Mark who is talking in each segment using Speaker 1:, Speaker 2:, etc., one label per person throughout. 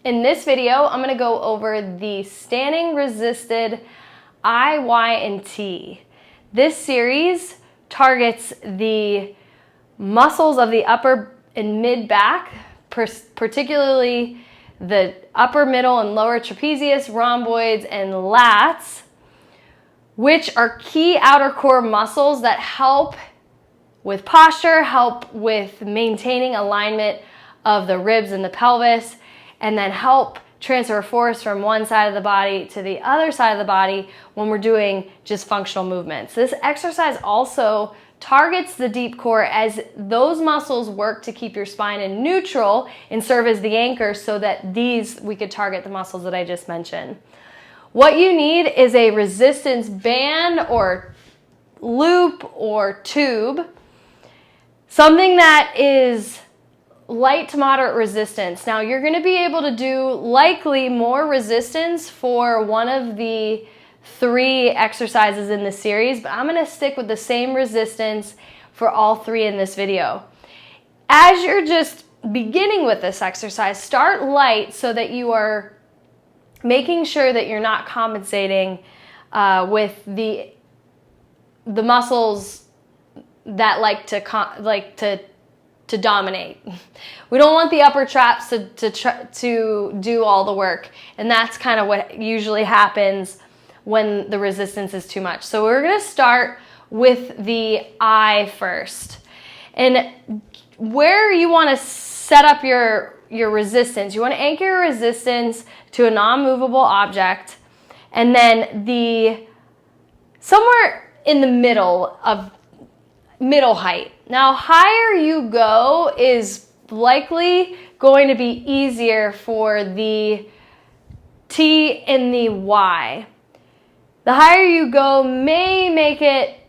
Speaker 1: In this video, I'm going to go over the standing resisted I, Y, and T. This series targets the muscles of the upper and mid back, particularly the upper, middle, and lower trapezius, rhomboids, and lats, which are key outer core muscles that help with posture, help with maintaining alignment of the ribs and the pelvis, and then help transfer force from one side of the body to the other side of the body when we're doing just functional movements. This exercise also targets the deep core as those muscles work to keep your spine in neutral and serve as the anchor so that we could target the muscles that I just mentioned. What you need is a resistance band or loop or tube, something that is light to moderate resistance. Now you're going to be able to do likely more resistance for one of the 3 exercises in this series, but I'm going to stick with the same resistance for all 3 in this video. As you're just beginning with this exercise, start light so that you are making sure that you're not compensating with the muscles that like to dominate. We don't want the upper traps to do all the work, and that's kind of what usually happens when the resistance is too much. So we're going to start with the I first. And where you want to set up your resistance, you want to anchor your resistance to a non-movable object, and then somewhere in the middle height. Now, higher you go is likely going to be easier for the T and the Y. The higher you go may make it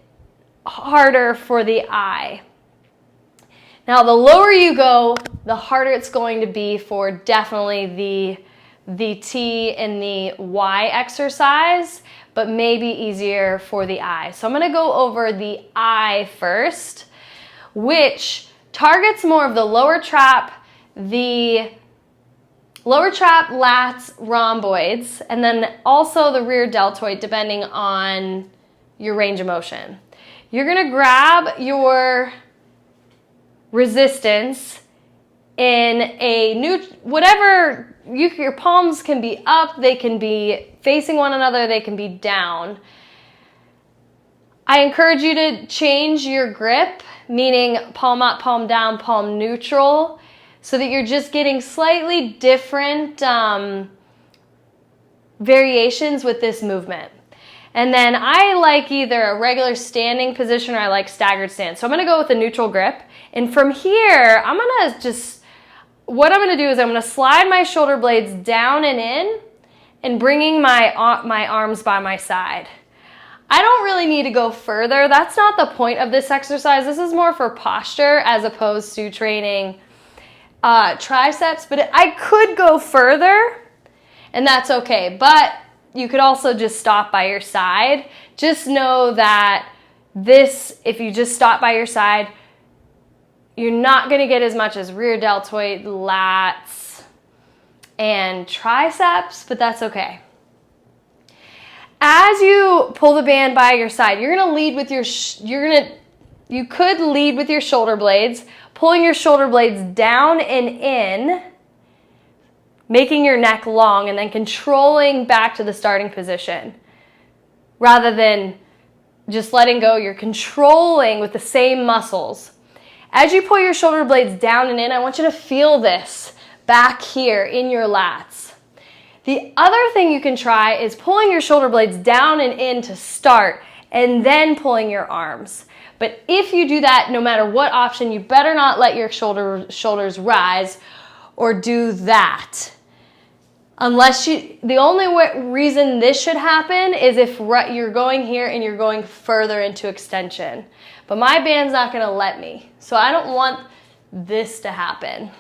Speaker 1: harder for the I. Now, the lower you go, the harder it's going to be for definitely the T and the Y exercise, but maybe easier for the I. So I'm going to go over the I first, which targets more of the lower trap, lats, rhomboids, and then also the rear deltoid, depending on your range of motion. You're going to grab your resistance in your palms can be up, they can be facing one another, they can be down. I encourage you to change your grip, meaning palm up, palm down, palm neutral, so that you're just getting slightly different variations with this movement. And then I like either a regular standing position or I like staggered stance. So I'm going to go with a neutral grip. And from here, what I'm going to do is I'm going to slide my shoulder blades down and in and bringing my arms by my side. I don't really need to go further. That's not the point of this exercise. This is more for posture as opposed to training triceps, but I could go further and that's okay. But you could also just stop by your side. Just know that if you just stop by your side, you're not going to get as much as rear deltoid, lats, and triceps, but that's okay. As you pull the band by your side, you're going to lead with you could lead with your shoulder blades, pulling your shoulder blades down and in, making your neck long, and then controlling back to the starting position. Rather than just letting go, you're controlling with the same muscles. As you pull your shoulder blades down and in, I want you to feel this back here in your lats. The other thing you can try is pulling your shoulder blades down and in to start, and then pulling your arms. But if you do that, no matter what option, you better not let your shoulders rise or do that. The only reason this should happen is if you're going here and you're going further into extension. But my band's not going to let me. So I don't want this to happen.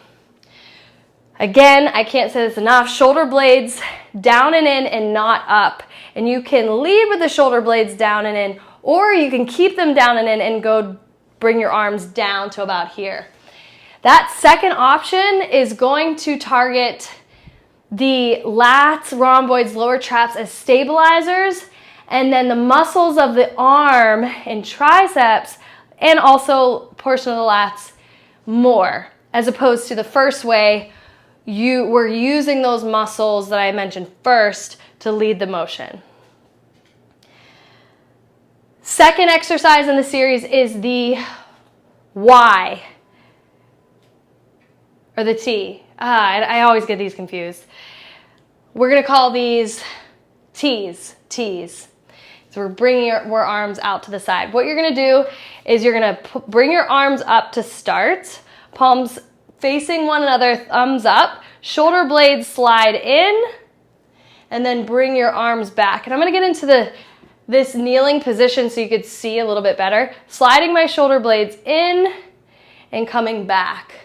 Speaker 1: Again, I can't say this enough. Shoulder blades down and in and not up. And you can lead with the shoulder blades down and in, or you can keep them down and in and go bring your arms down to about here. That second option is going to target the lats, rhomboids, lower traps as stabilizers, and then the muscles of the arm and triceps, and also portion of the lats more, as opposed to the first way, we're using those muscles that I mentioned first to lead the motion. Second exercise in the series is the Y, or the T. I always get these confused. We're going to call these T's. So we're bringing our arms out to the side. What you're going to do is you're going to bring your arms up to start, palms facing one another, thumbs up, shoulder blades slide in, and then bring your arms back. And I'm going to get into this kneeling position so you could see a little bit better. Sliding my shoulder blades in and coming back.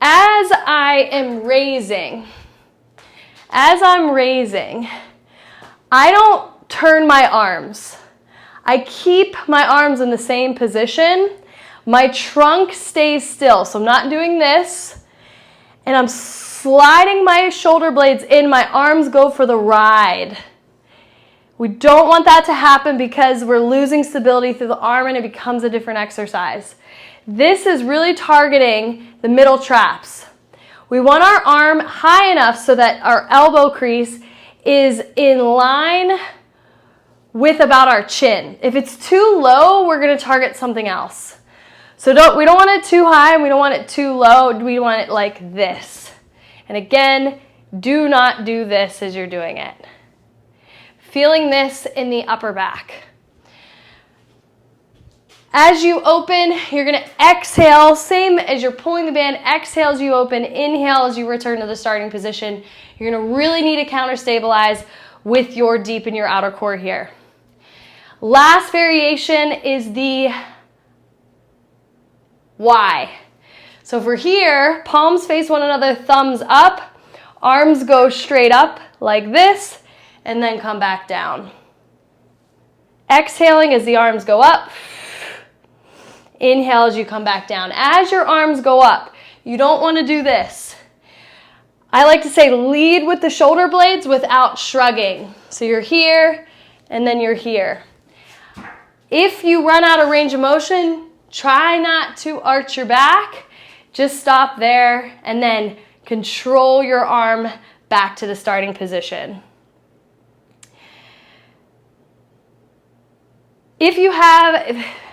Speaker 1: As I'm raising, I don't turn my arms. I keep my arms in the same position. My trunk stays still, so I'm not doing this. And I'm sliding my shoulder blades in. My arms go for the ride. We don't want that to happen because we're losing stability through the arm and it becomes a different exercise. This is really targeting the middle traps. We want our arm high enough so that our elbow crease is in line with about our chin. If it's too low, we're going to target something else. So we don't want it too high and we don't want it too low. We want it like this. And again, do not do this as you're doing it. Feeling this in the upper back. As you open, you're going to exhale, same as you're pulling the band. Exhale as you open, inhale as you return to the starting position. You're going to really need to counter stabilize with your deep in your outer core here. Last variation is the Y. So if we're here, palms face one another, thumbs up, arms go straight up like this, and then come back down. Exhaling as the arms go up. Inhale as you come back down. As your arms go up, you don't want to do this. I like to say lead with the shoulder blades without shrugging. So you're here and then you're here. If you run out of range of motion, try not to arch your back. Just stop there and then control your arm back to the starting position.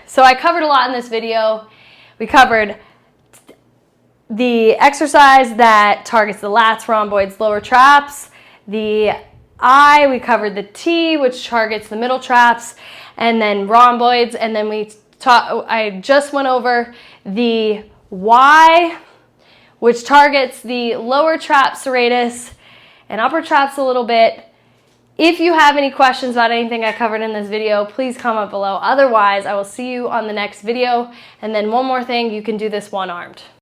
Speaker 1: So I covered a lot in this video. We covered the exercise that targets the lats, rhomboids, lower traps. The I, we covered the T, which targets the middle traps, and then rhomboids. And then I just went over the Y, which targets the lower trap serratus and upper traps a little bit. If you have any questions about anything I covered in this video, please comment below. Otherwise, I will see you on the next video. And then one more thing, you can do this one-armed.